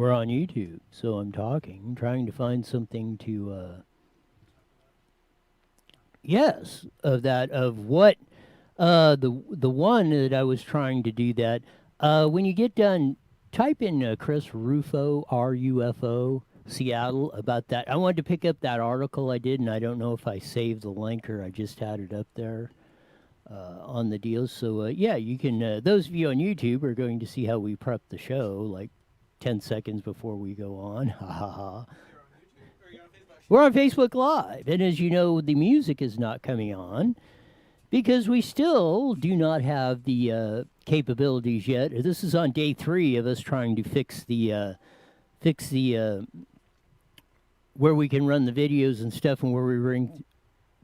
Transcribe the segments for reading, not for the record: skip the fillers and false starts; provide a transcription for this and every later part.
We're on YouTube, so I'm talking, trying to find something to. Yes, of what the one that I was trying to do that. When you get done, type in Chris Rufo, RUFO, Seattle, about that. I wanted to pick up that article I did, and I don't know if I saved the link or I just had it up there on the deal. So yeah, you can. Those of you on YouTube are going to see how we prep the show, like 10 seconds before we go on. Ha ha ha. We're on Facebook Live, and as you know, the music is not coming on because we still do not have the capabilities yet. This is on day 3 of us trying to fix the where we can run the videos and stuff, and where we bring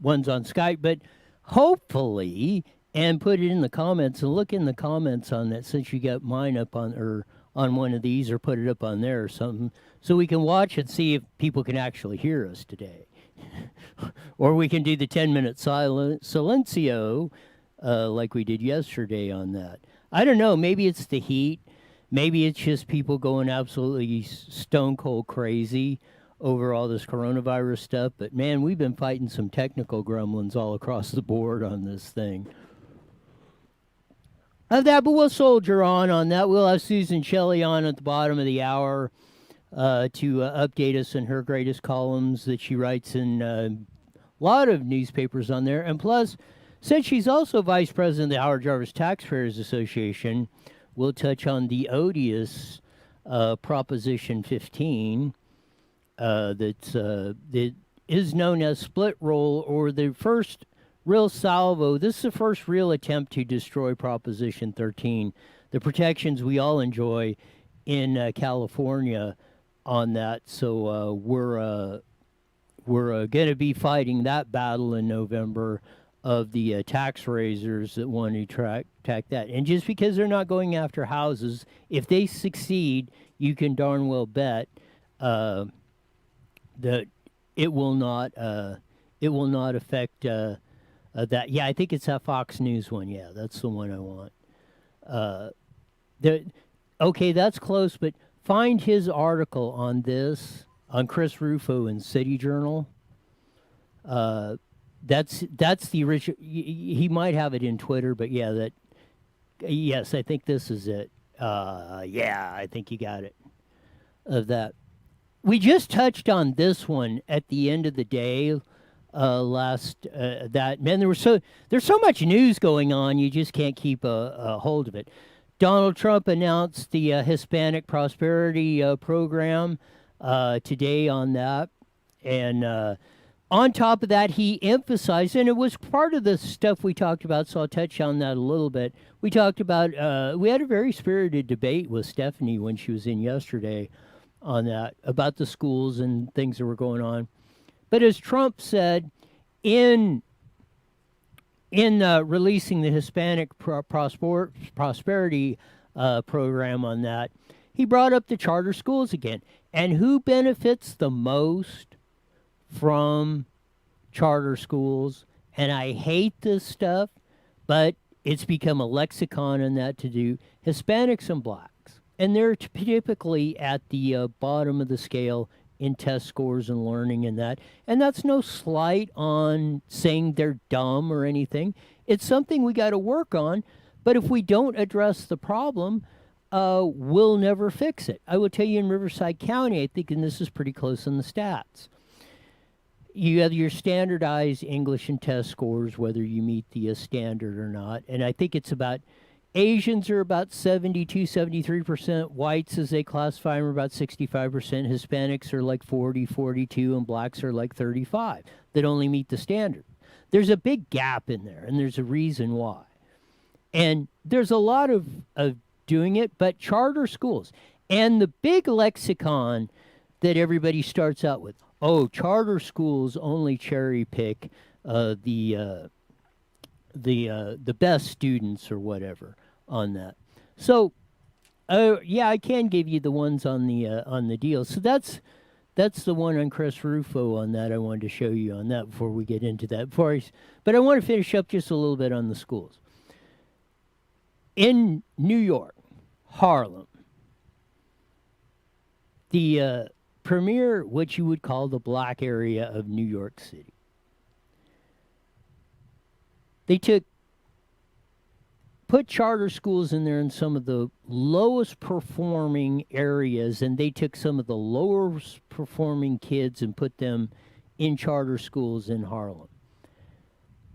ones on Skype. But hopefully, and put it in the comments, and look in the comments on that, since you got mine up on one of these, or put it up on there or something, so we can watch and see if people can actually hear us today. Or we can do the 10-minute silencio like we did yesterday on that. I don't know. Maybe it's the heat. Maybe it's just people going absolutely stone cold crazy over all this coronavirus stuff. But man, we've been fighting some technical gremlins all across the board on this thing. Of that, but we'll soldier on that. We'll have Susan Shelley on at the bottom of the hour to update us on her greatest columns that she writes in a lot of newspapers on there. And plus, since she's also vice president of the Howard Jarvis Taxpayers Association, we'll touch on the odious Proposition 15 that is known as split roll, or the first real salvo. This is the first real attempt to destroy Proposition 13, the protections we all enjoy in California on that. So we're going to be fighting that battle in November of the tax raisers that want to attack that. And just because they're not going after houses, if they succeed, you can darn well bet that it will not affect that. Yeah, I think it's that Fox News one. Yeah, that's the one I want. Okay, that's close, but find his article on this on Chris Rufo in City Journal. That's the original. He might have it in Twitter, but yeah, yes, I think this is it. Yeah, I think you got it. Of that, we just touched on this one at the end of the day. That man, there's so much news going on, you just can't keep a hold of it. Donald Trump announced the Hispanic Prosperity Program today on that, and on top of that, he emphasized, and it was part of the stuff we talked about, so I'll touch on that a little bit. We talked about, we had a very spirited debate with Stephanie when she was in yesterday on that, about the schools and things that were going on. But as Trump said, in releasing the Hispanic Prosperity Program on that, he brought up the charter schools again. And who benefits the most from charter schools? And I hate this stuff, but it's become a lexicon in that to do Hispanics and blacks. And they're typically at the bottom of the scale in test scores and learning and that. And that's no slight on saying they're dumb or anything. It's something we got to work on. But if we don't address the problem, we'll never fix it. I will tell you, in Riverside County, I think, and this is pretty close in the stats, you have your standardized English and test scores, whether you meet the standard or not. And I think it's about, Asians are about 72, 73%. Whites, as they classify them, are about 65%. Hispanics are like 40, 42, and blacks are like 35 that only meet the standard. There's a big gap in there, and there's a reason why. And there's a lot of doing it, but charter schools. And the big lexicon that everybody starts out with, oh, charter schools only cherry pick the best students or whatever on that. So, yeah, I can give you the ones on the deal. So that's the one on Chris Rufo on that. I wanted to show you on that before we get into that. But I want to finish up just a little bit on the schools. In New York, Harlem, the premier, what you would call the black area of New York City. They put charter schools in there in some of the lowest performing areas, and they took some of the lowest performing kids and put them in charter schools in Harlem.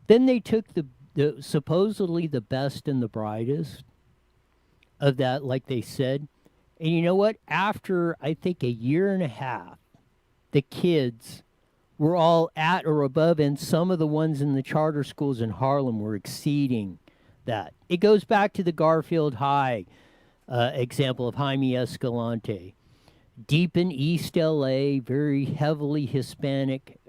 Then they took the supposedly the best and the brightest of that, like they said. And you know what? After, I think, a year and a half, the kids were all at or above, and some of the ones in the charter schools in Harlem were exceeding that. It goes back to the Garfield High example of Jaime Escalante. Deep in East LA, very heavily Hispanic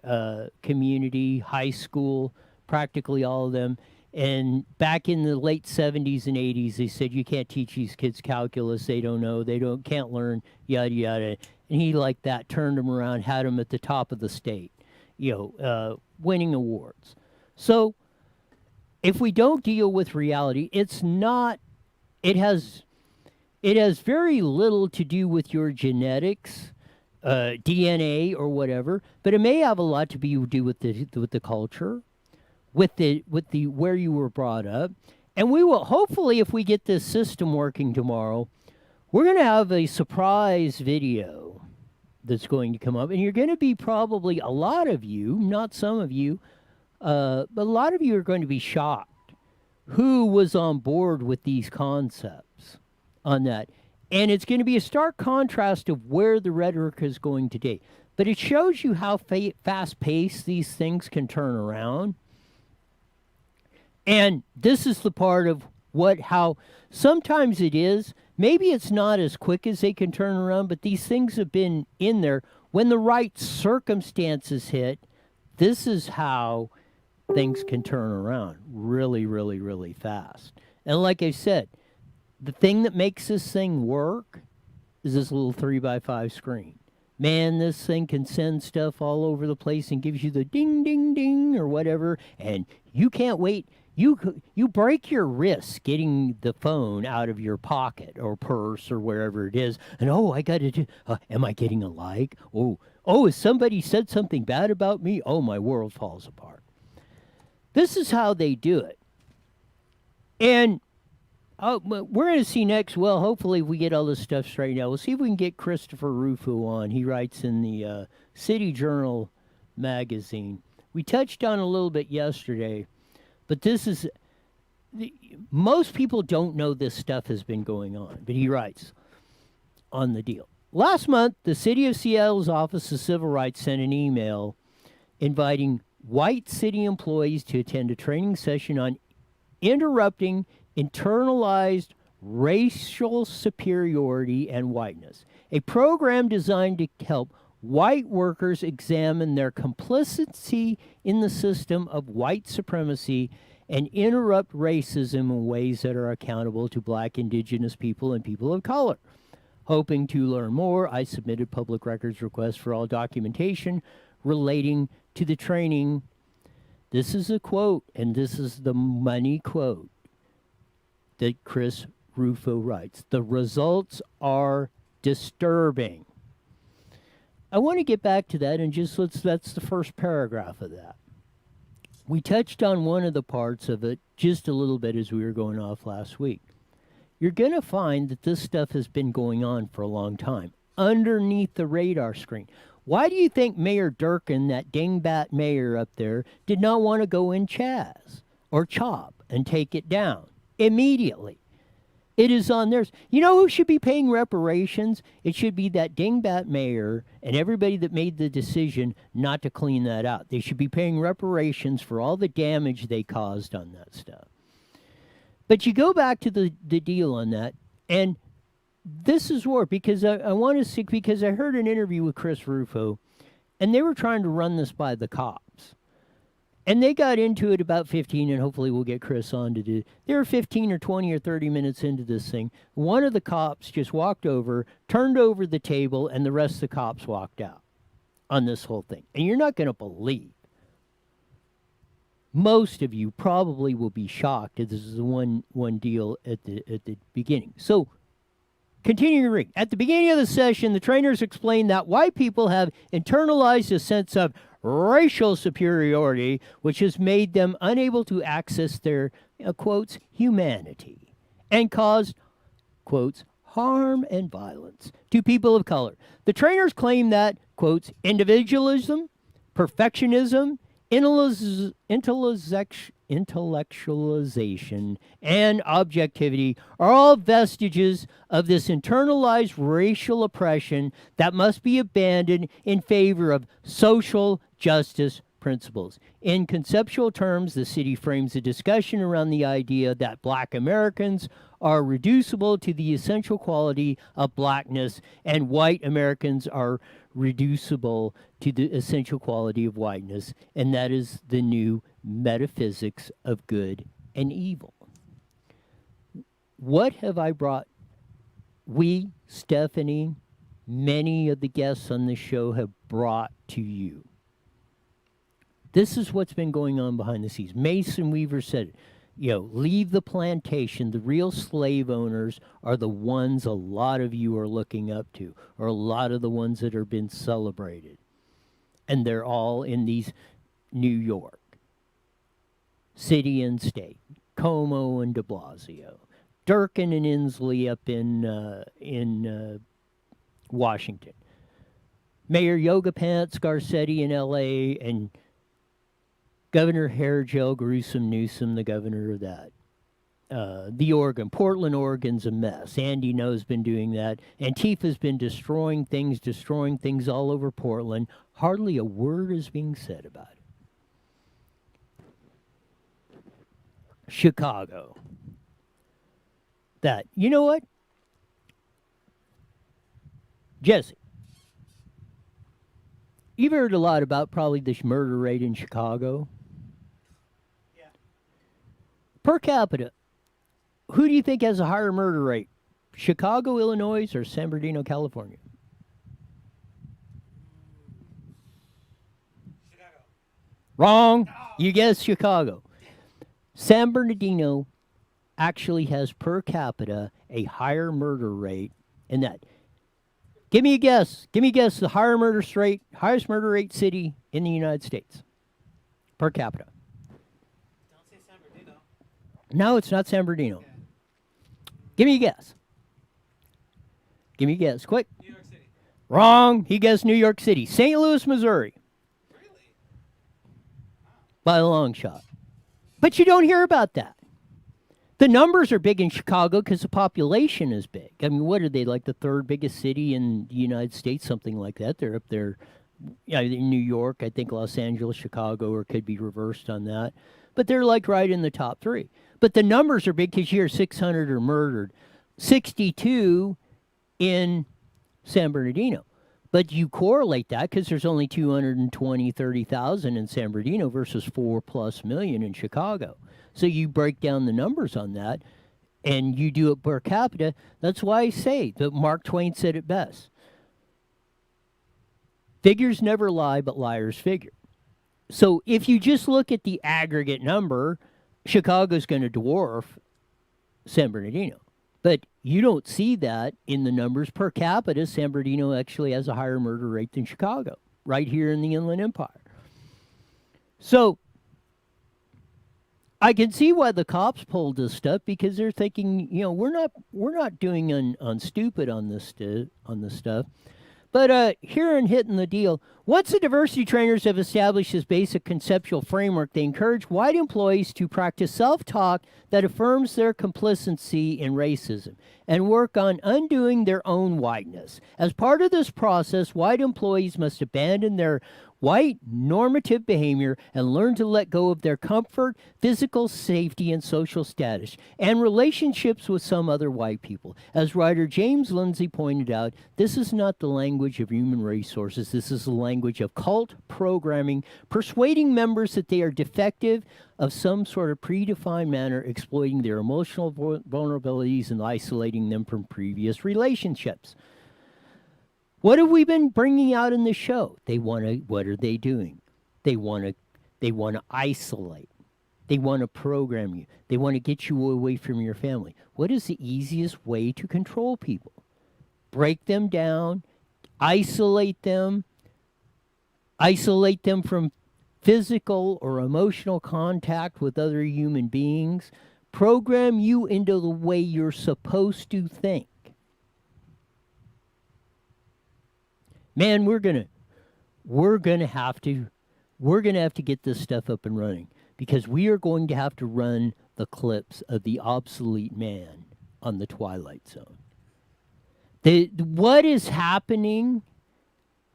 community, high school, practically all of them. And back in the late 70s and 80s, they said, you can't teach these kids calculus. They don't know. Can't learn, yada, yada. And he, like that, turned them around, had them at the top of the state, winning awards. So if we don't deal with reality, it has very little to do with your genetics, DNA or whatever, but it may have a lot to do with the culture, with the where you were brought up. And we will, hopefully, if we get this system working tomorrow, we're going to have a surprise video that's going to come up, and you're going to be probably, a lot of you, not some of you, but a lot of you are going to be shocked who was on board with these concepts on that. And it's going to be a stark contrast of where the rhetoric is going today. But it shows you how fast-paced these things can turn around. And this is the part of how sometimes it is. Maybe it's not as quick as they can turn around, but these things have been in there. When the right circumstances hit, this is how things can turn around really, really, really fast. And like I said, the thing that makes this thing work is this little 3x5 screen. Man, this thing can send stuff all over the place and gives you the ding, ding, ding or whatever, and you can't wait. You break your wrist getting the phone out of your pocket or purse or wherever it is, and I got to do. Am I getting a like? Has somebody said something bad about me? Oh, my world falls apart. This is how they do it, and we're going to see next. Well, hopefully, if we get all this stuff straightened out, we'll see if we can get Christopher Rufo on. He writes in the City Journal magazine. We touched on a little bit yesterday. But most people don't know this stuff has been going on. But he writes on the deal. Last month, the City of Seattle's Office of Civil Rights sent an email inviting white city employees to attend a training session on interrupting internalized racial superiority and whiteness, a program designed to help white workers examine their complicity in the system of white supremacy and interrupt racism in ways that are accountable to Black, Indigenous people, and people of color. Hoping to learn more, I submitted public records requests for all documentation relating to the training. This is a quote, and this is the money quote that Chris Rufo writes. The results are disturbing. I want to get back to that and that's the first paragraph of that. We touched on one of the parts of it just a little bit as we were going off last week. You're going to find that this stuff has been going on for a long time, underneath the radar screen. Why do you think Mayor Durkin, that dingbat mayor up there, did not want to go in Chaz or Chop and take it down immediately? It is on theirs. You know who should be paying reparations? It should be that dingbat mayor and everybody that made the decision not to clean that out. They should be paying reparations for all the damage they caused on that stuff. But you go back to the deal on that, and this is war, because I want to see, because I heard an interview with Chris Rufo, and they were trying to run this by the cops. And they got into it about 15, and hopefully we'll get Chris on to do. They were 15 or 20 or 30 minutes into this thing. One of the cops just walked over, turned over the table, and the rest of the cops walked out on this whole thing. And you're not going to believe. Most of you probably will be shocked that this is the one deal at the beginning. So Continuing to read. At the beginning of the session, the trainers explained that white people have internalized a sense of racial superiority, which has made them unable to access their, quotes, humanity, and caused, quotes, harm and violence to people of color. The trainers claim that, quotes, individualism, perfectionism, intellectualization, and objectivity are all vestiges of this internalized racial oppression that must be abandoned in favor of social justice principles. In conceptual terms, the city frames a discussion around the idea that black Americans are reducible to the essential quality of blackness, and white Americans are reducible to the essential quality of whiteness, and that is the new metaphysics of good and evil. What have I brought? We, Stephanie, many of the guests on this show have brought to you. This is what's been going on behind the scenes. Mason Weaver said it. Leave the plantation. The real slave owners are the ones a lot of you are looking up to, or a lot of the ones that are been celebrated. And they're all in these New York, city and state, Como and de Blasio, Durkin and Inslee up in Washington, Mayor Yoga Pants Garcetti in L.A., and Governor Hairgel Gruesome Newsom, the governor of that. Portland, Oregon's a mess. Andy No's been doing that. Antifa's been destroying things all over Portland. Hardly a word is being said about it. Chicago. That, you know what? Jesse, you've heard a lot about probably this murder rate in Chicago. Yeah. Per capita, who do you think has a higher murder rate? Chicago, Illinois, or San Bernardino, California? Chicago. Wrong. No. You guessed Chicago. San Bernardino actually has per capita a higher murder rate in that. Give me a guess. The highest murder rate city in the United States per capita. Don't say San Bernardino. No, it's not San Bernardino. Okay. Give me a guess. Quick. New York City. Wrong. He guessed New York City. St. Louis, Missouri. Really? By a long shot. But you don't hear about that. The numbers are big in Chicago because the population is big. I mean, what are they, like the third biggest city in the United States, something like that? They're up there, in New York, I think Los Angeles, Chicago, or it could be reversed on that. But they're like right in the top three. But the numbers are big because you hear 600 are murdered. 62 in San Bernardino. But you correlate that because there's only 30,000 in San Bernardino versus 4+ million in Chicago. So you break down the numbers on that, and you do it per capita. That's why I say that Mark Twain said it best. Figures never lie, but liars figure. So if you just look at the aggregate number, Chicago's going to dwarf San Bernardino. But you don't see that in the numbers per capita. San Bernardino actually has a higher murder rate than Chicago, right here in the Inland Empire. So I can see why the cops pulled this stuff, because they're thinking, we're not doing on stupid on this stuff. But here in hitting the deal, once the diversity trainers have established this basic conceptual framework, they encourage white employees to practice self-talk that affirms their complicity in racism and work on undoing their own whiteness. As part of this process, white employees must abandon their white normative behavior and learn to let go of their comfort, physical safety, and social status, and relationships with some other white people. As writer James Lindsay pointed out, this is not the language of human resources. This is the language of cult programming, persuading members that they are defective of some sort of predefined manner, exploiting their emotional vulnerabilities and isolating them from previous relationships. What have we been bringing out in the show? What are they doing? They want to isolate. They want to program you. They want to get you away from your family. What is the easiest way to control people? break them down, isolate them from physical or emotional contact with other human beings, program you into the way you're supposed to think. Man, we're gonna have to get this stuff up and running, because we are going to have to run the clips of the obsolete man on the Twilight Zone. What is happening?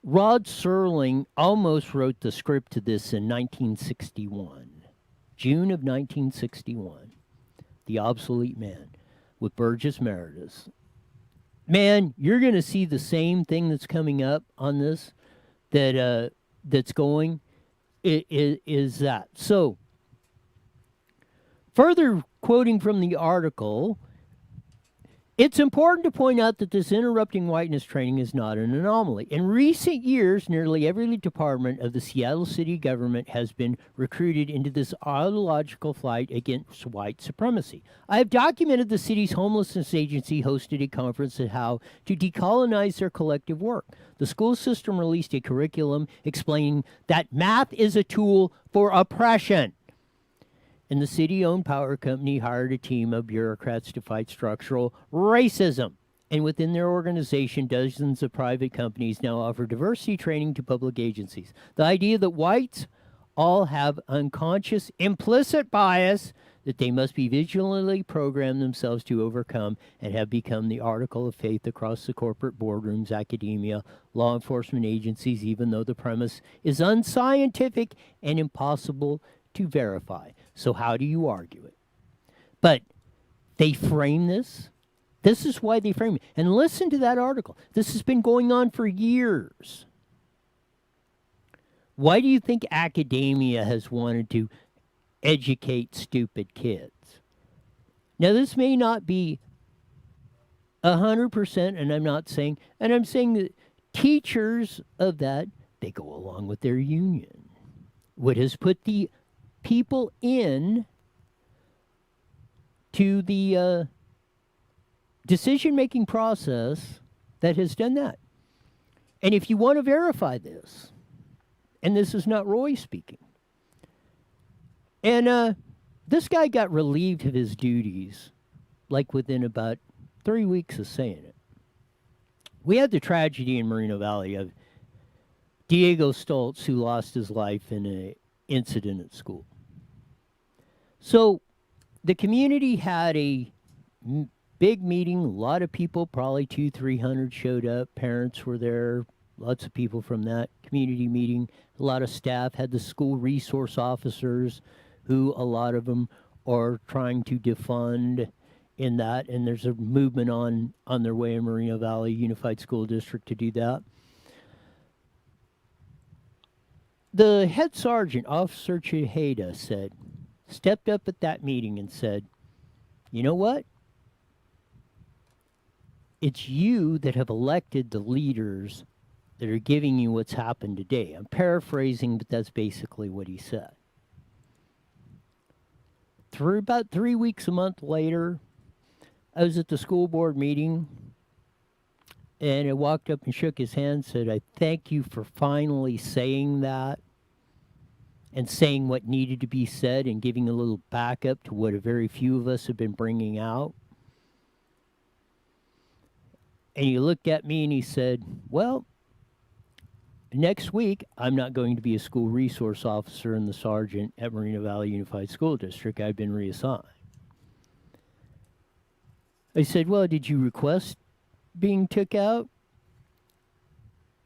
Rod Serling almost wrote the script to this in 1961, June of 1961. The Obsolete Man with Burgess Meredith. Man, you're going to see the same thing that's coming up on this that's going. Is that. So, further quoting from the article, it's important to point out that this interrupting whiteness training is not an anomaly. In recent years, nearly every department of the Seattle city government has been recruited into this ideological fight against white supremacy. I have documented the city's homelessness agency hosted a conference on how to decolonize their collective work. The school system released a curriculum explaining that math is a tool for oppression. And the city-owned power company hired a team of bureaucrats to fight structural racism. And within their organization, dozens of private companies now offer diversity training to public agencies. The idea that whites all have unconscious, implicit bias that they must be vigilantly program themselves to overcome and have become the article of faith across the corporate boardrooms, academia, law enforcement agencies, even though the premise is unscientific and impossible to verify. So how do you argue it? But they frame this. This is why they frame it. And listen to that article. This has been going on for years. Why do you think academia has wanted to educate stupid kids? Now, this may not be 100%, and I'm saying that teachers of that, they go along with their union. What has put the people in to the decision-making process that has done that. And if you want to verify this, and this is not Roy speaking, and this guy got relieved of his duties like within about 3 weeks of saying it. We had the tragedy in Moreno Valley of Diego Stoltz, who lost his life in an incident at school. So the community had a big meeting. A lot of people, probably 200-300 showed up. Parents were there. Lots of people from that community meeting. A lot of staff had the school resource officers, who a lot of them are trying to defund in that. And there's a movement on their way in Moreno Valley Unified School District to do that. The head sergeant, Officer Chiheda, stepped up at that meeting and said, you know what? It's you that have elected the leaders that are giving you what's happened today. I'm paraphrasing, but that's basically what he said. Through about 3 weeks, a month later, I was at the school board meeting, and I walked up and shook his hand and said, I thank you for finally saying that and saying what needed to be said and giving a little backup to what a very few of us have been bringing out. And he looked at me and he said, well, next week, I'm not going to be a school resource officer and the sergeant at Moreno Valley Unified School District. I've been reassigned. I said, well, did you request being took out?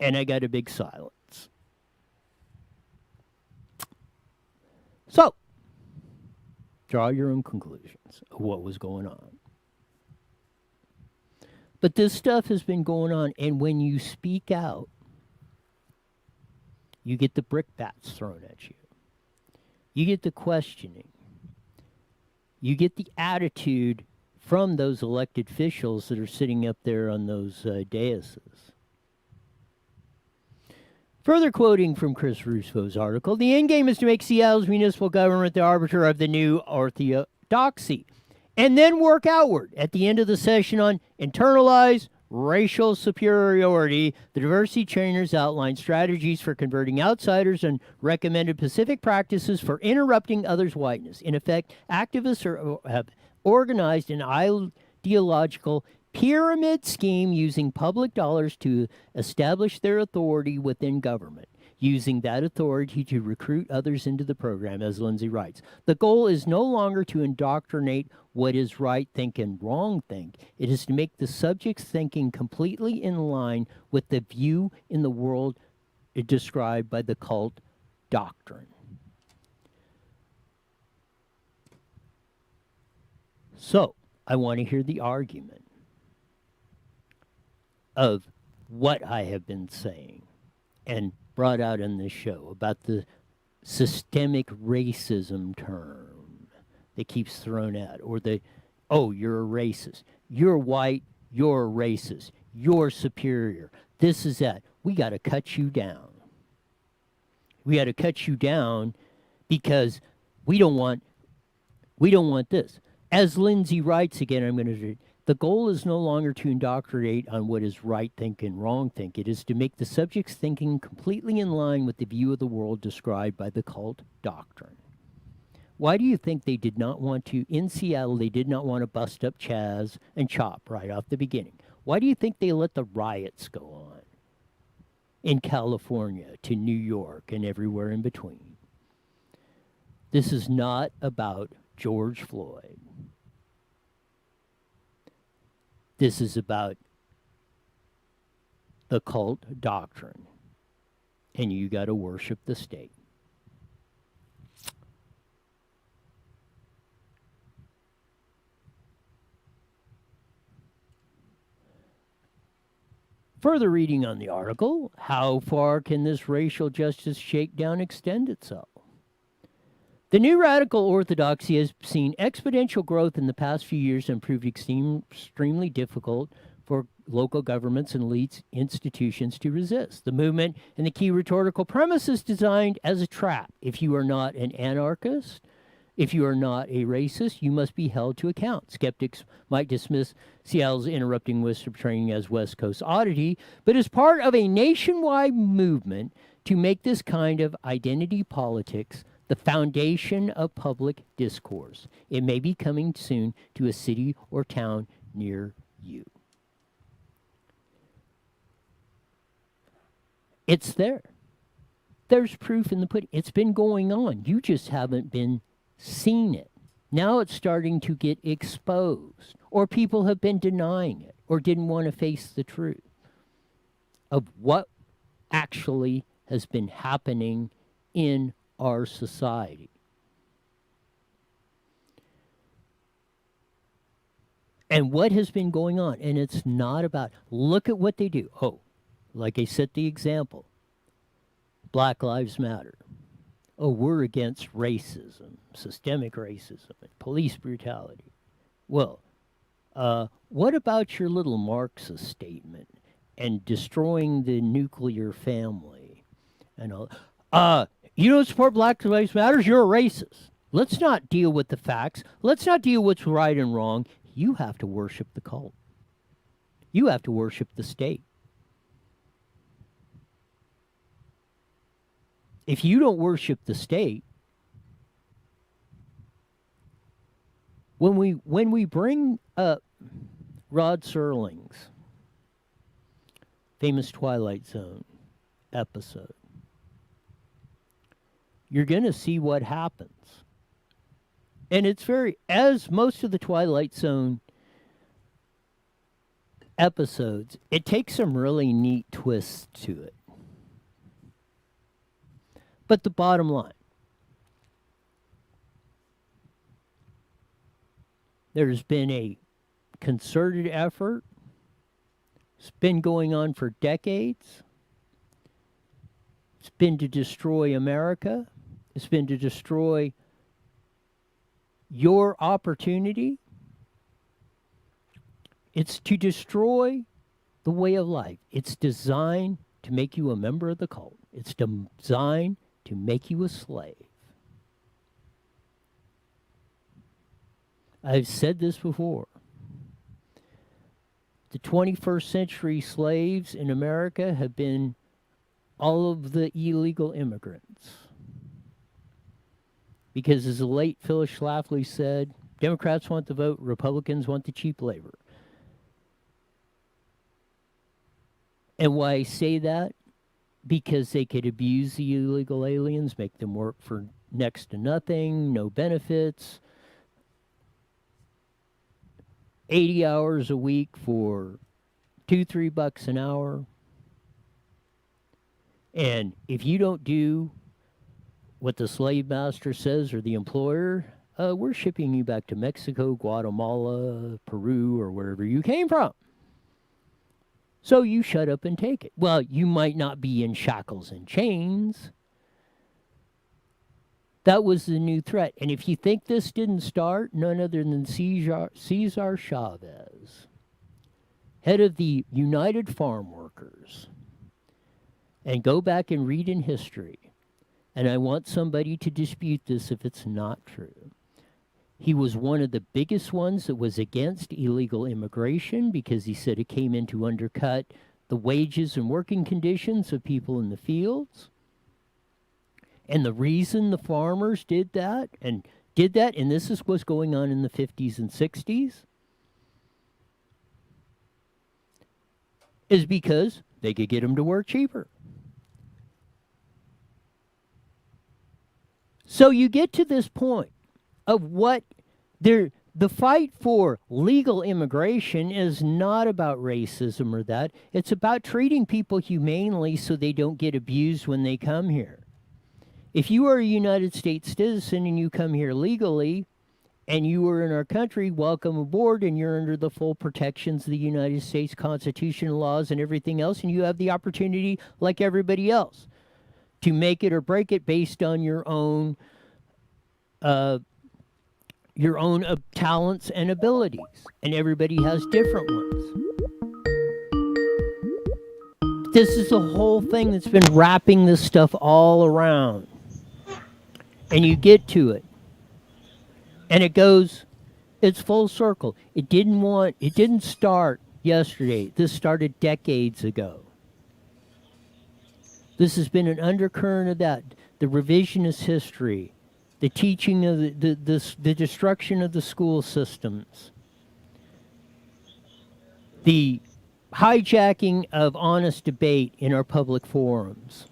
And I got a big silence. So, draw your own conclusions of what was going on. But this stuff has been going on, and when you speak out, you get the brickbats thrown at you. You get the questioning. You get the attitude from those elected officials that are sitting up there on those daises. Further quoting from Chris Russo's article, the end game is to make Seattle's municipal government the arbiter of the new orthodoxy, and then work outward at the end of the session on internalize, racial superiority, the diversity trainers outlined strategies for converting outsiders and recommended specific practices for interrupting others' whiteness. In effect, activists have organized an ideological pyramid scheme using public dollars to establish their authority within government, using that authority to recruit others into the program, as Lindsay writes. The goal is no longer to indoctrinate what is right think and wrong think. It is to make the subject's thinking completely in line with the view in the world described by the cult doctrine. So, I want to hear the argument of what I have been saying and brought out in this show about the systemic racism term that keeps thrown out, or the, oh, you're a racist, you're white, you're a racist, you're superior, this is that. We got to cut you down. We got to cut you down because we don't want this. As Lindsay writes again, I'm going to read. The goal is no longer to indoctrinate on what is right think and wrong think. It is to make the subject's thinking completely in line with the view of the world described by the cult doctrine. Why do you think they did not want to, in Seattle, they did not want to bust up Chaz and Chop right off the beginning? Why do you think they let the riots go on in California to New York and everywhere in between? This is not about George Floyd. This is about the cult doctrine, and you got to worship the state. Further reading on the article, how far can this racial justice shakedown extend itself? The new radical orthodoxy has seen exponential growth in the past few years and proved extremely difficult for local governments and elite institutions to resist. The movement and the key rhetorical premise is designed as a trap. If you are not an anarchist, if you are not a racist, you must be held to account. Skeptics might dismiss Seattle's interrupting wisdom training as West Coast oddity, but as part of a nationwide movement to make this kind of identity politics the foundation of public discourse. It may be coming soon to a city or town near you. It's there. There's proof in the pudding. It's been going on. You just haven't been seeing it. Now it's starting to get exposed, or people have been denying it, or didn't want to face the truth of what actually has been happening in our society. And what has been going on? And it's not about, look at what they do. Oh, like I set the example, Black Lives Matter. Oh, we're against racism, systemic racism, and police brutality. Well, what about your little Marxist statement and destroying the nuclear family and all? You don't support Black Lives Matter, you're a racist. Let's not deal with the facts. Let's not deal with what's right and wrong. You have to worship the cult. You have to worship the state. If you don't worship the state, when we bring up Rod Serling's famous Twilight Zone episode, you're going to see what happens. And it's very, as most of the Twilight Zone episodes, it takes some really neat twists to it. But the bottom line, there's been a concerted effort. It's been going on for decades. It's been to destroy America. It's been to destroy your opportunity. It's to destroy the way of life. It's designed to make you a member of the cult. It's designed to make you a slave. I've said this before. the 21st century slaves in America have been all of the illegal immigrants. Because as the late Phyllis Schlafly said, Democrats want the vote, Republicans want the cheap labor. And why I say that? Because they could abuse the illegal aliens, make them work for next to nothing, no benefits, 80 hours a week for $2-3 an hour. And if you don't do what the slave master says or the employer, we're shipping you back to Mexico, Guatemala, Peru, or wherever you came from. So you shut up and take it. Well, you might not be in shackles and chains. That was the new threat. And if you think this didn't start, none other than Cesar Chavez, head of the United Farm Workers, and go back and read in history, and I want somebody to dispute this if it's not true. He was one of the biggest ones that was against illegal immigration because he said it came in to undercut the wages and working conditions of people in the fields. And the reason the farmers did that, and this is what's going on in the 50s and 60s, is because they could get them to work cheaper. So you get to this point of what the fight for legal immigration is not about racism or that. It's about treating people humanely so they don't get abused when they come here. If you are a United States citizen and you come here legally and you are in our country, welcome aboard, and you're under the full protections of the United States Constitution, laws, and everything else, and you have the opportunity, like everybody else, to make it or break it based on your own talents and abilities, and everybody has different ones. This is the whole thing that's been wrapping this stuff all around, and you get to it, and it's full circle. It didn't start yesterday. This started decades ago. This has been an undercurrent of that, the revisionist history, the teaching of the destruction of the school systems, the hijacking of honest debate in our public forums,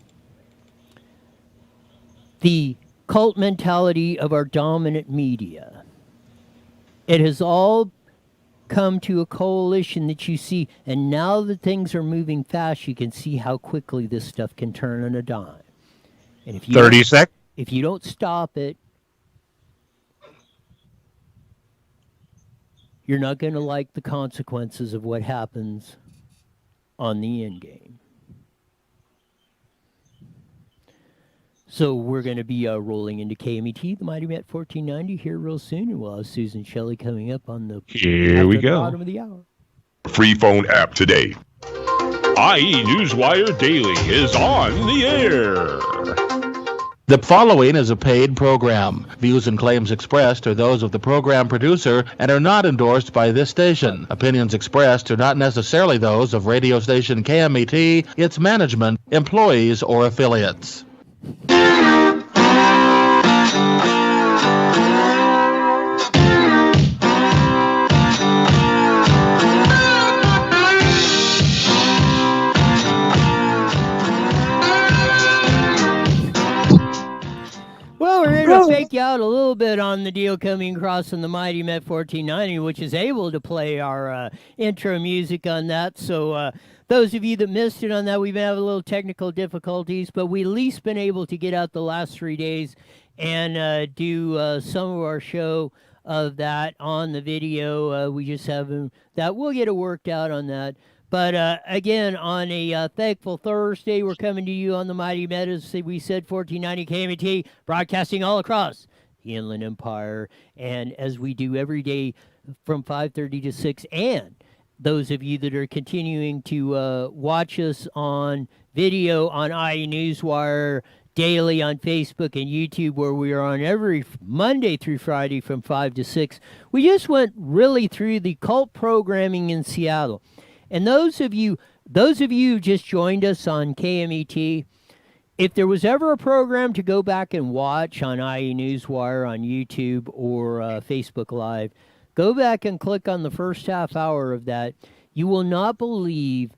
the cult mentality of our dominant media. It has all come to a coalition that you see, and now that things are moving fast, you can see how quickly this stuff can turn on a dime. And if you 30 seconds. If you don't stop it, you're not going to like the consequences of what happens on the end game. So we're going to be rolling into KMET, the Mighty Met 1490, here real soon, and we'll have Susan Shelley coming up on the bottom of the hour. Free phone app today. IE Newswire Daily is on the air. The following is a paid program. Views and claims expressed are those of the program producer and are not endorsed by this station. Opinions expressed are not necessarily those of radio station KMET, its management, employees, or affiliates. Well, we're going to fake you out a little bit on the deal coming across on the Mighty Met 1490, which is able to play our intro music on that. So those of you that missed it on that, we've been having a little technical difficulties, but we at least been able to get out the last 3 days and do some of our show of that on the video. We just haven't, that we'll get it worked out on that. But again, on a Thankful Thursday, we're coming to you on the Mighty Met, as we said, 1490 KMT, broadcasting all across the Inland Empire, and as we do every day from 5:30 to 6. And those of you that are continuing to watch us on video on IE Newswire daily on Facebook and YouTube, where we are on every Monday through Friday from 5 to 6. We just went really through the cult programming in Seattle. And those of you who just joined us on KMET, if there was ever a program to go back and watch on IE Newswire on YouTube or Facebook Live, go back and click on the first half hour of that. You will not believe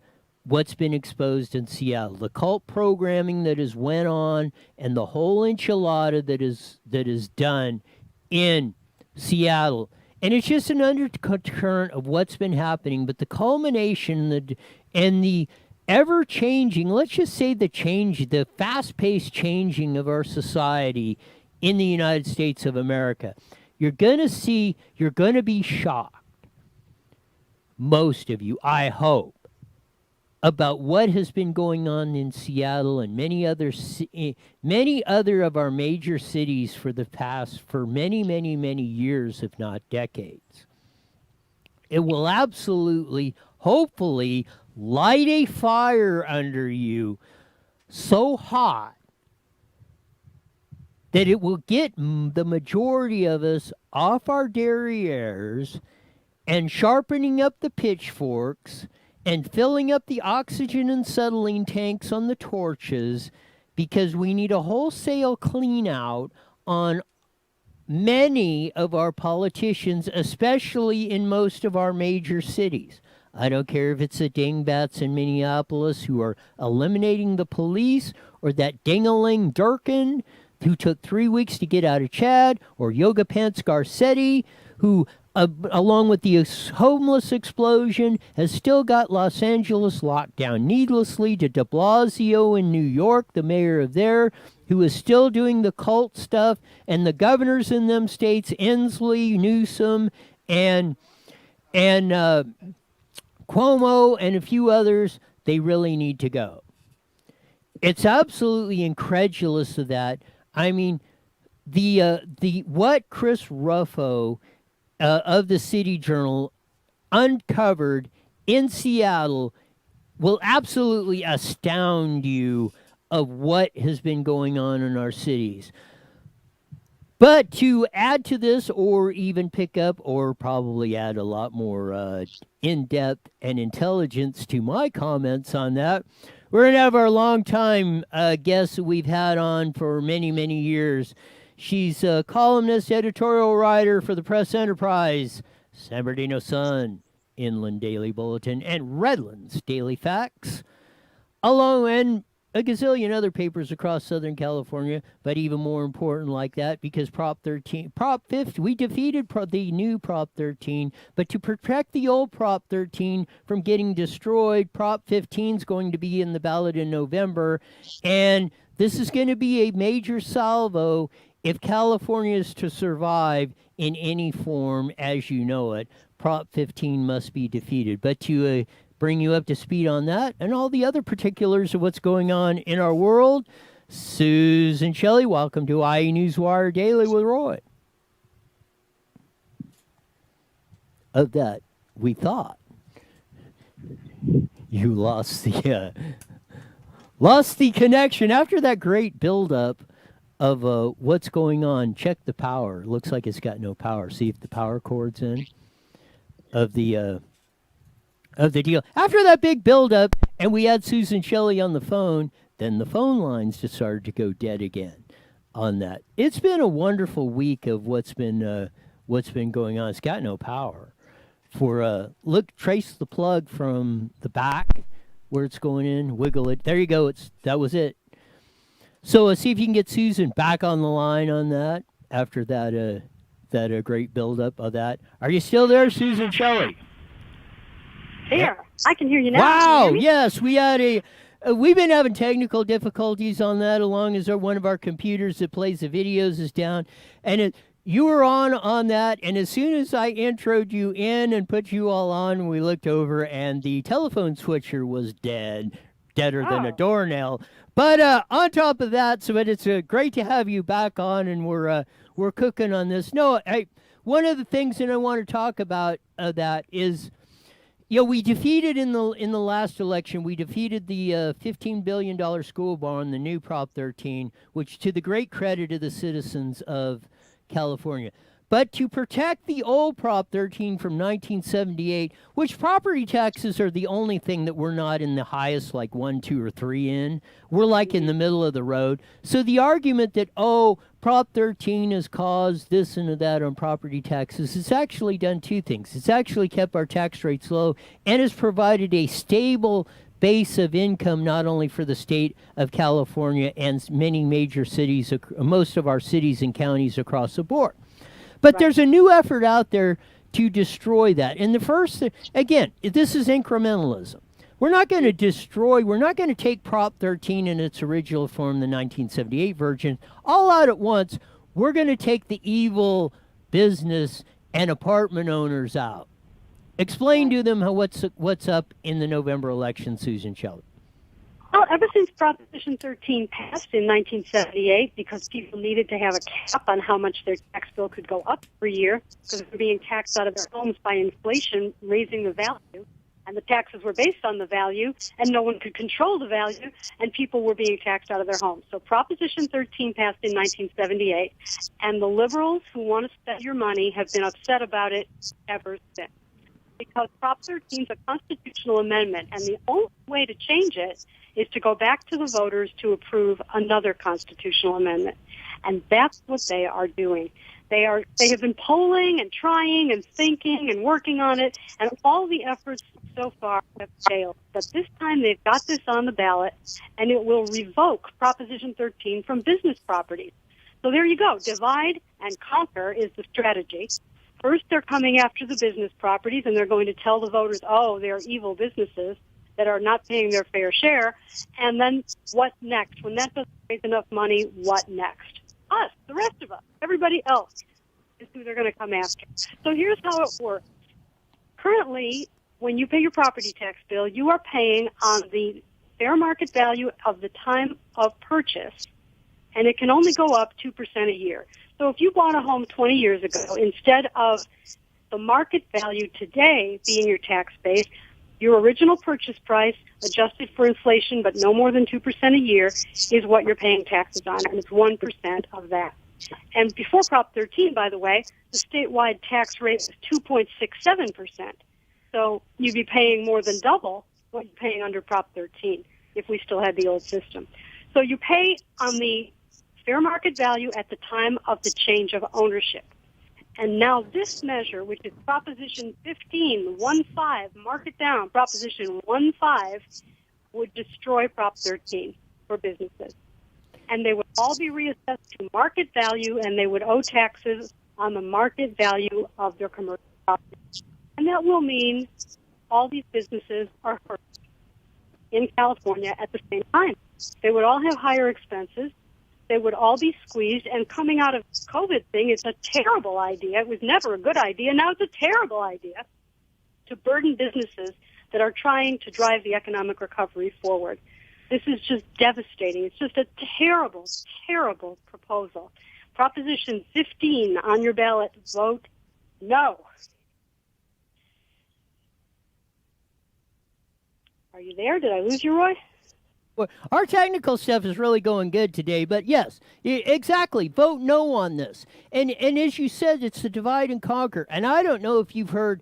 what's been exposed in Seattle. The cult programming that has went on and the whole enchilada that is done in Seattle. And it's just an undercurrent of what's been happening, but the culmination and the ever-changing, let's just say the fast-paced changing of our society in the United States of America. You're going to be shocked, most of you, I hope, about what has been going on in Seattle and many other of our major cities for many, many, many years, if not decades. It will absolutely, hopefully, light a fire under you so hot that it will get the majority of us off our derrieres and sharpening up the pitchforks and filling up the oxygen and acetylene tanks on the torches, because we need a wholesale clean out on many of our politicians, especially in most of our major cities. I don't care if it's the dingbats in Minneapolis who are eliminating the police, or that dingaling Durkin who took 3 weeks to get out of Chad, or Yoga Pants Garcetti who, along with the homeless explosion, has still got Los Angeles locked down needlessly, to de Blasio in New York, the mayor of there, who is still doing the cult stuff, and the governors in them states, Inslee, Newsom, and Cuomo, and a few others, they really need to go. It's absolutely incredulous of that. I mean, the what Chris Ruffo of the City Journal uncovered in Seattle will absolutely astound you of what has been going on in our cities. But to add to this, or even pick up, or probably add a lot more in-depth and intelligence to my comments on that, we're going to have our longtime guest that we've had on for many, many years. She's a columnist, editorial writer for the Press Enterprise, San Bernardino Sun, Inland Daily Bulletin, and Redlands Daily Facts, along and a gazillion other papers across Southern California, but even more important like that, because Prop 50, we defeated the new Prop 13, but to protect the old Prop 13 from getting destroyed, Prop 15 is going to be in the ballot in November, and this is going to be a major salvo if California is to survive in any form as you know it. Prop 15 must be defeated. But to bring you up to speed on that and all the other particulars of what's going on in our world, Susan Shelley, welcome to IE Newswire Daily with Roy. Of that, we thought you lost the connection after that great buildup of what's going on. Check the power. Looks like it's got no power. See if the power cord's in of the deal. After that big buildup, and we had Susan Shelley on the phone, then the phone lines just started to go dead again on that. It's been a wonderful week of what's been going on. It's got no power. Trace the plug from the back where it's going in, wiggle it. There you go. That was it. So let's see if you can get Susan back on the line on that after that great buildup of that. Are you still there, Susan Shelley? There, I can hear you now. Wow! Can you hear me? Yes, we had we've been having technical difficulties on that, along as one of our computers that plays the videos is down, and you were on that, and as soon as I introed you in and put you all on, we looked over, and the telephone switcher was deader than a doornail. But on top of that, but it's great to have you back on, and we're cooking on this. No, one of the things that I want to talk about that is, we defeated in the last election. We defeated the $15 billion school bond, the new Prop 13, which to the great credit of the citizens of California. But to protect the old Prop 13 from 1978, which property taxes are the only thing that we're not in the highest, like 1, 2, or 3 in, we're like in the middle of the road. So the argument that, oh, Prop 13 has caused this and that on property taxes, it's actually done two things. It's actually kept our tax rates low and has provided a stable base of income not only for the state of California and many major cities, most of our cities and counties across the board. But there's a new effort out there to destroy that. And the first, again, this is incrementalism. We're not going to destroy, we're not going to take Prop 13 in its original form, the 1978 version, all out at once. We're going to take the evil business and apartment owners out. Explain to them what's up in the November election, Susan Shelley. Well, ever since Proposition 13 passed in 1978, because people needed to have a cap on how much their tax bill could go up per year, because they're being taxed out of their homes by inflation, raising the value, and the taxes were based on the value, and no one could control the value, and people were being taxed out of their homes. So Proposition 13 passed in 1978, and the liberals who want to spend your money have been upset about it ever since. Because Prop 13 is a constitutional amendment, and the only way to change it is to go back to the voters to approve another constitutional amendment. And that's what they are doing. They have been polling and trying and thinking and working on it, and all the efforts so far have failed. But this time they've got this on the ballot, and it will revoke Proposition 13 from business properties. So there you go. Divide and conquer is the strategy. First, they're coming after the business properties, and they're going to tell the voters, oh, they're evil businesses that are not paying their fair share. And then what next? When that doesn't raise enough money, what next? Us, the rest of us, everybody else is who they're going to come after. So here's how it works. Currently, when you pay your property tax bill, you are paying on the fair market value of the time of purchase, and it can only go up 2% a year. So if you bought a home 20 years ago, instead of the market value today being your tax base, your original purchase price, adjusted for inflation, but no more than 2% a year, is what you're paying taxes on, and it's 1% of that. And before Prop 13, by the way, the statewide tax rate was 2.67%. So you'd be paying more than double what you're paying under Prop 13 if we still had the old system. So you pay on the fair market value at the time of the change of ownership. And now this measure, which is Proposition 15, 1.5, mark it down, Proposition 1.5, would destroy Prop 13 for businesses. And they would all be reassessed to market value, and they would owe taxes on the market value of their commercial property. And that will mean all these businesses are hurt in California at the same time. They would all have higher expenses. They would all be squeezed, and coming out of the COVID thing, it's a terrible idea. It was never a good idea. Now it's a terrible idea to burden businesses that are trying to drive the economic recovery forward. This is just devastating. It's just a terrible, terrible proposal. Proposition 15 on your ballot, vote no. Are you there? Did I lose you, Roy? Well, our technical stuff is really going good today, but yes, exactly. Vote no on this. And as you said, it's the divide and conquer. And I don't know if you've heard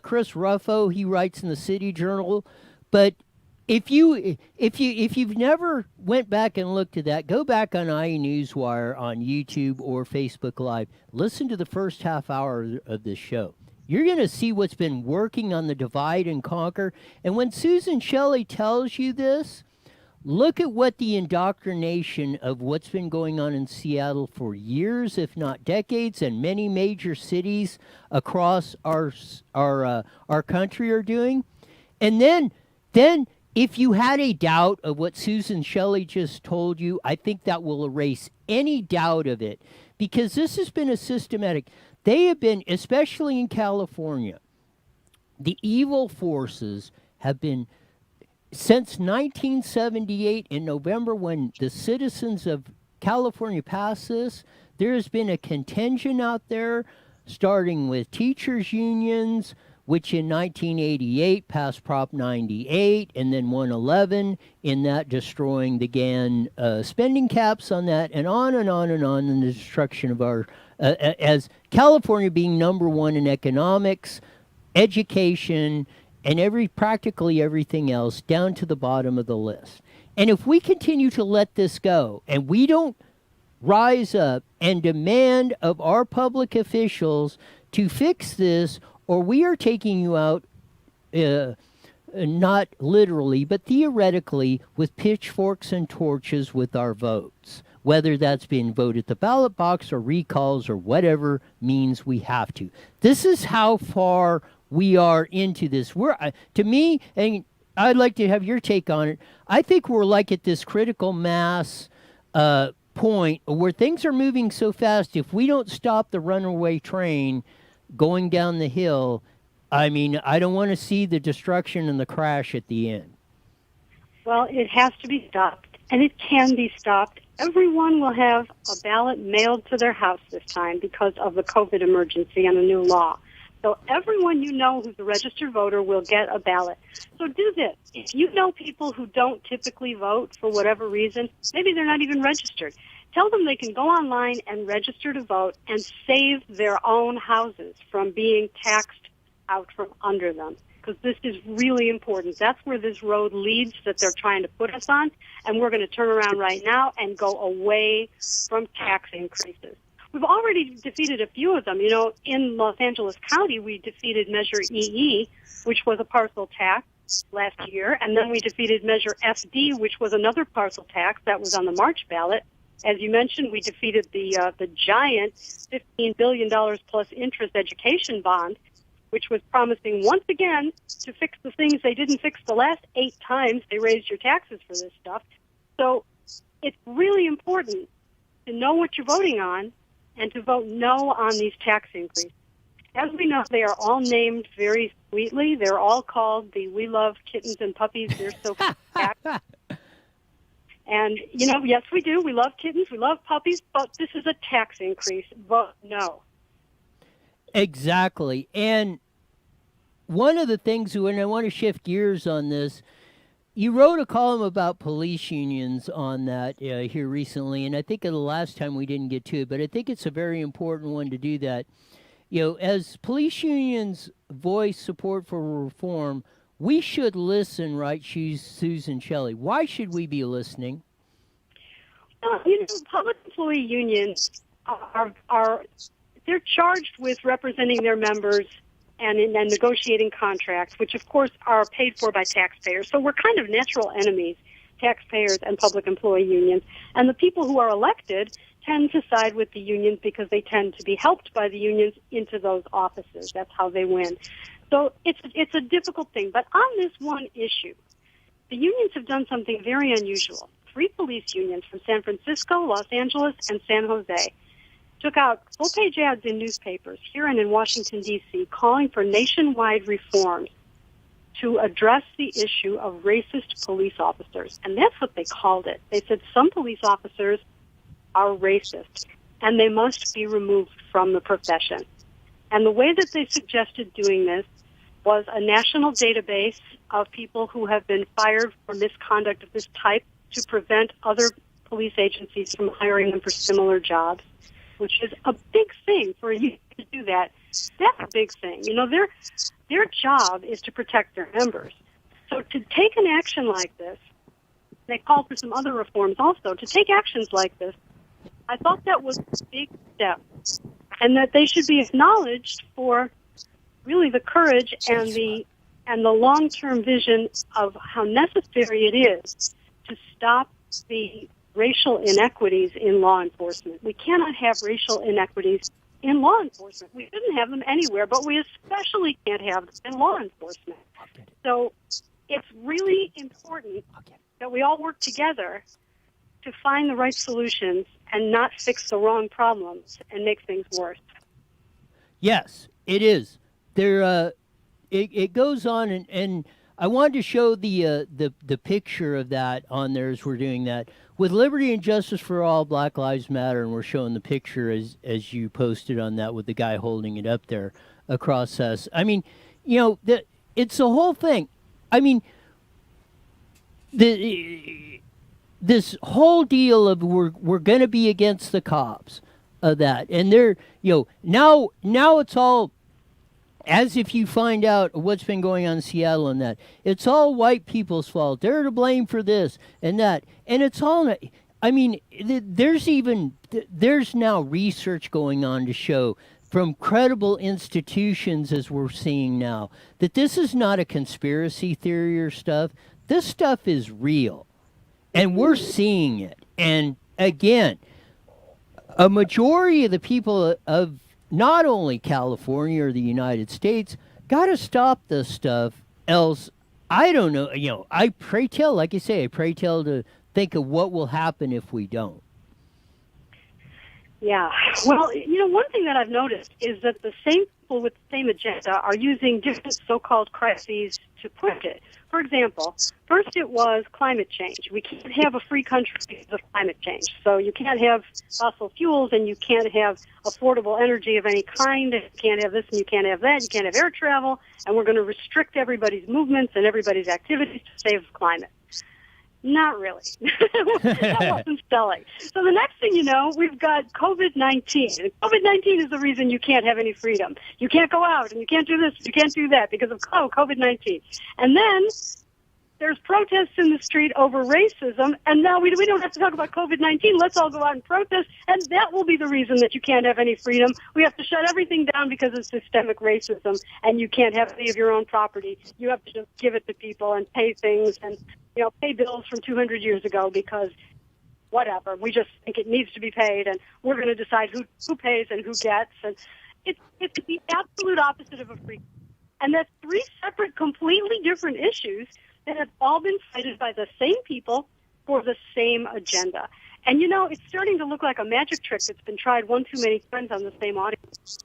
Chris Ruffo. He writes in the City Journal, but if you've never went back and looked at that, go back on Newswire on YouTube or Facebook Live. Listen to the first half hour of this show. You're going to see what's been working on the divide and conquer. And when Susan Shelley tells you this, look at what the indoctrination of what's been going on in Seattle for years, if not decades, and many major cities across our country are doing. And then if you had a doubt of what Susan Shelley just told you, I think that will erase any doubt of it, because this has been a systematic. They have been, especially in California, the evil forces have been, since 1978 in November, when the citizens of California passed this, there has been a contingent out there, starting with teachers' unions, which in 1988 passed Prop 98 and then 111, in that destroying the GAN spending caps on that, and on and on and on, and the destruction of our, as California being number one in economics, education, and practically everything else down to the bottom of the list. And if we continue to let this go and we don't rise up and demand of our public officials to fix this, or we are taking you out, not literally, but theoretically, with pitchforks and torches with our votes, whether that's being voted at the ballot box or recalls or whatever means we have to. This is how far we are into this. To me, and I'd like to have your take on it, I think we're like at this critical mass point where things are moving so fast. If we don't stop the runaway train going down the hill, I mean, I don't want to see the destruction and the crash at the end. Well, it has to be stopped, and it can be stopped. Everyone will have a ballot mailed to their house this time because of the COVID emergency and a new law. So everyone you know who's a registered voter will get a ballot. So do this. If you know people who don't typically vote for whatever reason, maybe they're not even registered, tell them they can go online and register to vote and save their own houses from being taxed out from under them, because this is really important. That's where this road leads that they're trying to put us on, and we're going to turn around right now and go away from tax increases. We've already defeated a few of them. You know, in Los Angeles County, we defeated Measure EE, which was a parcel tax last year, and then we defeated Measure FD, which was another parcel tax that was on the March ballot. As you mentioned, we defeated the giant $15 billion plus interest education bond, which was promising once again to fix the things they didn't fix the last 8 times they raised your taxes for this stuff. So it's really important to know what you're voting on and to vote no on these tax increases. As we know, they are all named very sweetly. They're all called the We Love Kittens and Puppies, They're So Cute tax. And, you know, yes, we do. We love kittens. We love puppies. But this is a tax increase. Vote no. Exactly. And one of the things, when I want to shift gears on this, you wrote a column about police unions on that here recently, and I think the last time we didn't get to it, but I think it's a very important one to do that. You know, as police unions voice support for reform, we should listen, right, Susan Shelley? Why should we be listening? You know, public employee unions they're charged with representing their members and negotiating contracts, which of course are paid for by taxpayers. So we're kind of natural enemies, taxpayers and public employee unions. And the people who are elected tend to side with the unions because they tend to be helped by the unions into those offices. That's how they win. So it's a difficult thing. But on this one issue, the unions have done something very unusual. 3 police unions from San Francisco, Los Angeles, and San Jose took out full-page ads in newspapers here and in Washington, D.C., calling for nationwide reforms to address the issue of racist police officers. And that's what they called it. They said some police officers are racist, and they must be removed from the profession. And the way that they suggested doing this was a national database of people who have been fired for misconduct of this type to prevent other police agencies from hiring them for similar jobs, which is a big thing for you to do that. That's a big thing. You know, their job is to protect their members. So to take an action like this, they called for some other reforms also, to take actions like this, I thought that was a big step, and that they should be acknowledged for really the courage and the long-term vision of how necessary it is to stop the racial inequities in law enforcement. We cannot have racial inequities in law enforcement. We shouldn't have them anywhere, but we especially can't have them in law enforcement. So it's really important that we all work together to find the right solutions and not fix the wrong problems and make things worse. Yes, it is. There, it goes on, and I wanted to show the picture of that on there as we're doing that. With liberty and justice for all, Black Lives Matter, and we're showing the picture as you posted on that with the guy holding it up there across us. I mean, it's the whole thing. I mean, this whole deal of we're going to be against the cops of that, and they're now it's all as if you find out what's been going on in Seattle and that it's all white people's fault. They're to blame for this and that, and it's all. I mean, there's now research going on to show from credible institutions, as we're seeing now, that this is not a conspiracy theory or stuff. This stuff is real, and we're seeing it. And again, a majority of the people of not only California or the United States got to stop this stuff. Else, I don't know. I pray tell, like you say, I pray tell to think of what will happen if we don't. Yeah. Well, one thing that I've noticed is that the same people with the same agenda are using different so-called crises to push it. For example, first it was climate change. We can't have a free country because of climate change. So you can't have fossil fuels and you can't have affordable energy of any kind. You can't have this and you can't have that. You can't have air travel. And we're going to restrict everybody's movements and everybody's activities to save the climate. Not really. That wasn't selling. So the next thing you know, we've got COVID-19. And COVID-19 is the reason you can't have any freedom. You can't go out and you can't do this, you can't do that because of COVID-19. And then there's protests in the street over racism, and now we don't have to talk about COVID-19. Let's all go out and protest, and that will be the reason that you can't have any freedom. We have to shut everything down because of systemic racism, and you can't have any of your own property. You have to just give it to people and pay things and pay bills from 200 years ago because whatever. We just think it needs to be paid, and we're going to decide who pays and who gets. And it's the absolute opposite of a free. And that's three separate, completely different issues that have all been cited by the same people for the same agenda. And, it's starting to look like a magic trick that's been tried one too many times on the same audience.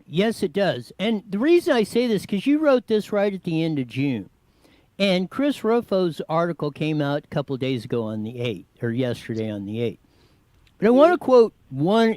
Yes, it does. And the reason I say this, because you wrote this right at the end of June. And Chris Rufo's article came out a couple of days ago on the 8th, or yesterday on the 8th. But I want to quote one.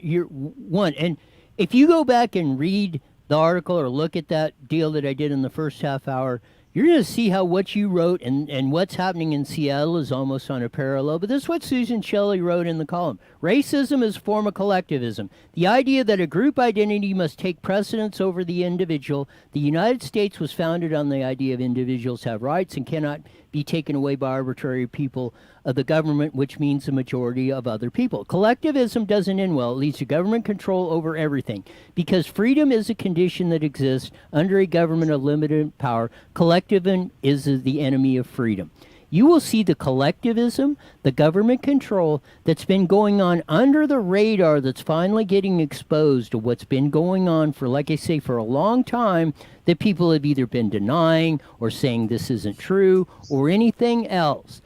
And if you go back and read the article or look at that deal that I did in the first half hour, you're going to see how what you wrote and what's happening in Seattle is almost on a parallel. But this is what Susan Shelley wrote in the column. Racism is a form of collectivism. The idea that a group identity must take precedence over the individual. The United States was founded on the idea of individuals have rights and cannot be taken away by arbitrary people of the government, which means the majority of other people. Collectivism doesn't end well. It leads to government control over everything. Because freedom is a condition that exists under a government of limited power, collectivism is the enemy of freedom. You will see the collectivism, the government control that's been going on under the radar that's finally getting exposed to what's been going on for, like I say, for a long time, that people have either been denying or saying this isn't true or anything else.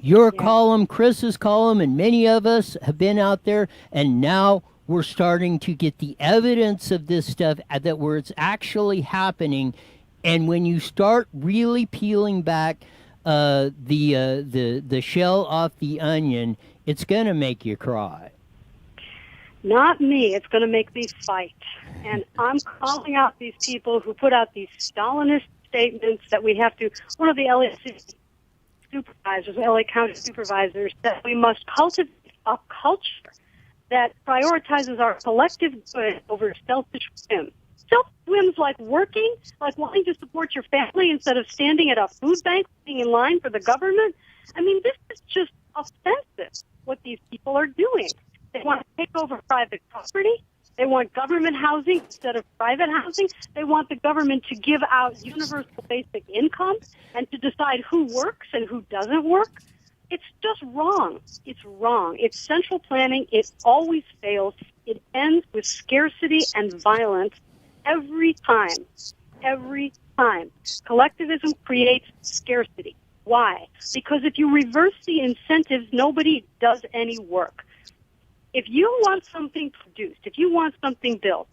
Your column, Chris's column, and many of us have been out there, and now we're starting to get the evidence of this stuff that where it's actually happening. And when you start really peeling back the shell off the onion, it's going to make you cry. Not me. It's going to make me fight. And I'm calling out these people who put out these Stalinist statements that we have to, one of the LA supervisors, LA County supervisors, that we must cultivate a culture that prioritizes our collective good over selfish whims. Selfish whims like working, like wanting to support your family instead of standing at a food bank, waiting in line for the government. I mean, this is just offensive, what these people are doing. They want to take over private property. They want government housing instead of private housing. They want the government to give out universal basic income and to decide who works and who doesn't work. It's just wrong. It's wrong. It's central planning. It always fails. It ends with scarcity and violence every time. Every time. Collectivism creates scarcity. Why? Because if you reverse the incentives, nobody does any work. If you want something produced, if you want something built,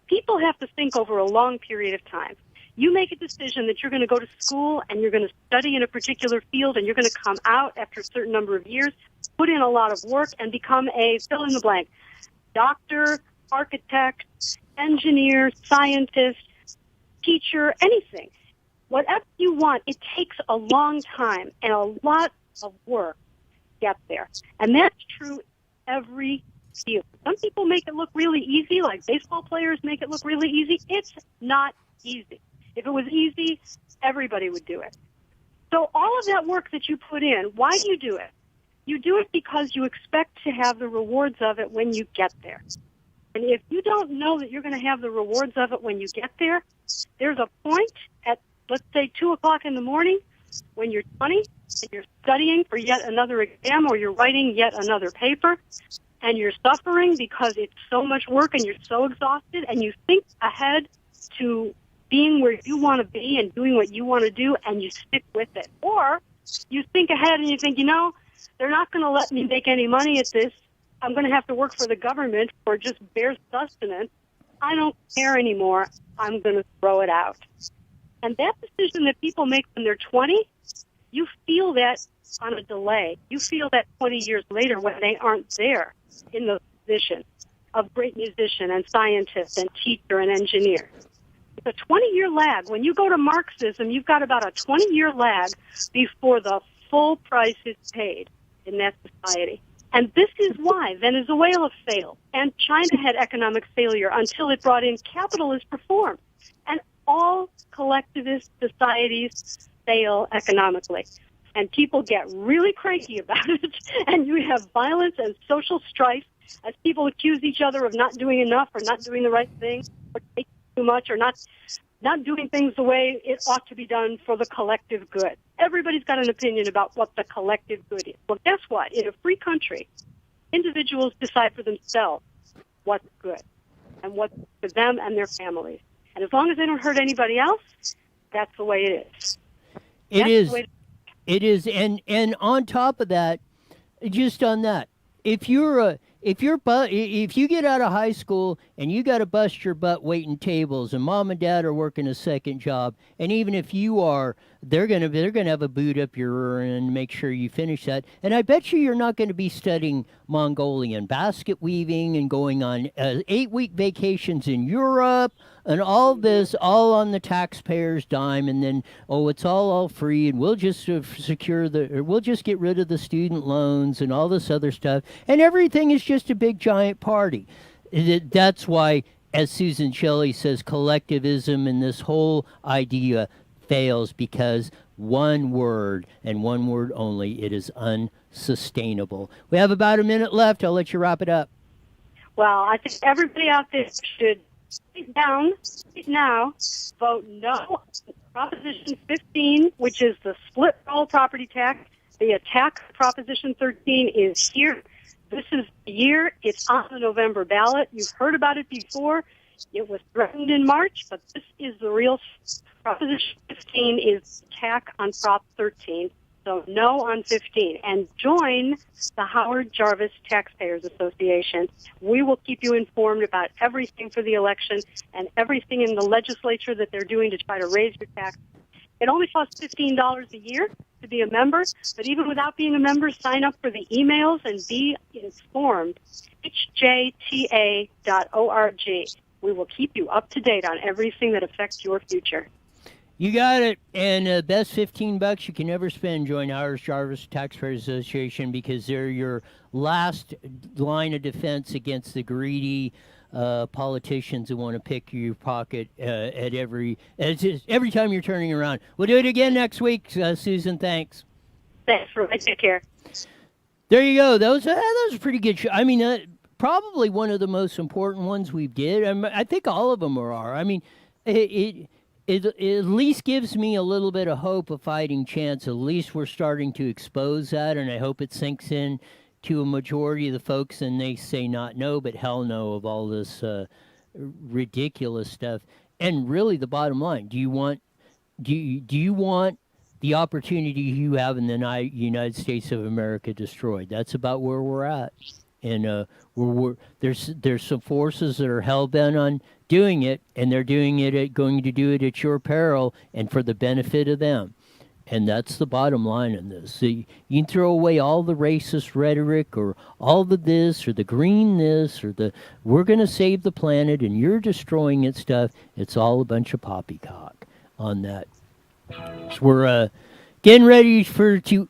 people have to think over a long period of time. You make a decision that you're going to go to school and you're going to study in a particular field and you're going to come out after a certain number of years, put in a lot of work and become a fill-in-the-blank doctor, architect, engineer, scientist, teacher, anything. Whatever you want, it takes a long time and a lot of work to get there. And that's true every field. Some people make it look really easy, like baseball players make it look really easy. It's not easy. If it was easy, everybody would do it. So all of that work that you put in, why do you do it? You do it because you expect to have the rewards of it when you get there. And if you don't know that you're going to have the rewards of it when you get there, there's a point at, let's say, 2 o'clock in the morning when you're 20 and you're studying for yet another exam or you're writing yet another paper and you're suffering because it's so much work and you're so exhausted and you think ahead to being where you want to be and doing what you want to do and you stick with it. Or you think ahead and you think, they're not going to let me make any money at this. I'm going to have to work for the government for just bare sustenance. I don't care anymore. I'm going to throw it out. And that decision that people make when they're 20, you feel that on a delay. You feel that 20 years later when they aren't there in the position of great musician and scientist and teacher and engineer. It's a 20-year lag. When you go to Marxism, you've got about a 20-year lag before the full price is paid in that society. And this is why Venezuela failed and China had economic failure until it brought in capitalist reform. And all collectivist societies fail economically. And people get really cranky about it, and you have violence and social strife as people accuse each other of not doing enough or not doing the right thing or taking too much or not doing things the way it ought to be done for the collective good. Everybody's got an opinion about what the collective good is. Well, guess what? In a free country, individuals decide for themselves what's good and what's for them and their families. And as long as they don't hurt anybody else, that's the way it is. It is, and on top of that, just on that, if you get out of high school and you got to bust your butt waiting tables, and mom and dad are working a second job, and even if you are, they're gonna have a boot up your rear end and make sure you finish that. And I bet you're not going to be studying Mongolian basket weaving and going on 8-week vacations in Europe and all this, all on the taxpayer's dime. And then it's all free, and we'll just we'll just get rid of the student loans and all this other stuff, and everything is just a big giant party. That's why, as Susan Shelley says, collectivism and this whole idea fails because one word and one word only: it is unsustainable. We have about a minute left. I'll let you wrap it up. Well, I think everybody out there should sit down right now, vote no on Proposition 15, which is the split roll property tax. The attack Proposition 13 is here. This is the year. It's on the November ballot. You've heard about it before. It was threatened in March, but this is the real. Proposition 15 is attack on Prop 13. So no on 15. And join the Howard Jarvis Taxpayers Association. We will keep you informed about everything for the election and everything in the legislature that they're doing to try to raise your tax. It only costs $15 a year to be a member, but even without being a member, sign up for the emails and be informed. hjta.org. We will keep you up to date on everything that affects your future. You got it. And best $15 you can ever spend. Join Howard Jarvis Taxpayers Association because they're your last line of defense against the greedy politicians who want to pick your pocket at every time you're turning around. We'll do it again next week, Susan. Thanks. Thanks, Roy. Take care. There you go. That was a pretty good show. I mean, probably one of the most important ones we did. I think all of them are. I mean, it at least gives me a little bit of hope, a fighting chance. At least we're starting to expose that, and I hope it sinks in to a majority of the folks, and they say not no, but hell no of all this ridiculous stuff. And really, the bottom line: do you want the opportunity you have in the United States of America destroyed? That's about where we're at. And there's some forces that are hell-bent on doing it, and they're going to do it at your peril and for the benefit of them. And that's the bottom line in this. So you can throw away all the racist rhetoric or all the this or the green this or the we're going to save the planet and you're destroying it stuff. It's all a bunch of poppycock on that. So we're getting ready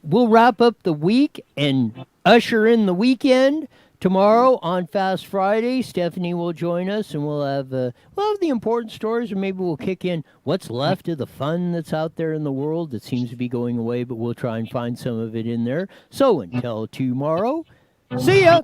we'll wrap up the week and usher in the weekend. Tomorrow on Fast Friday, Stephanie will join us, and we'll have the important stories, or maybe we'll kick in what's left of the fun that's out there in the world that seems to be going away, but we'll try and find some of it in there. So until tomorrow, see ya!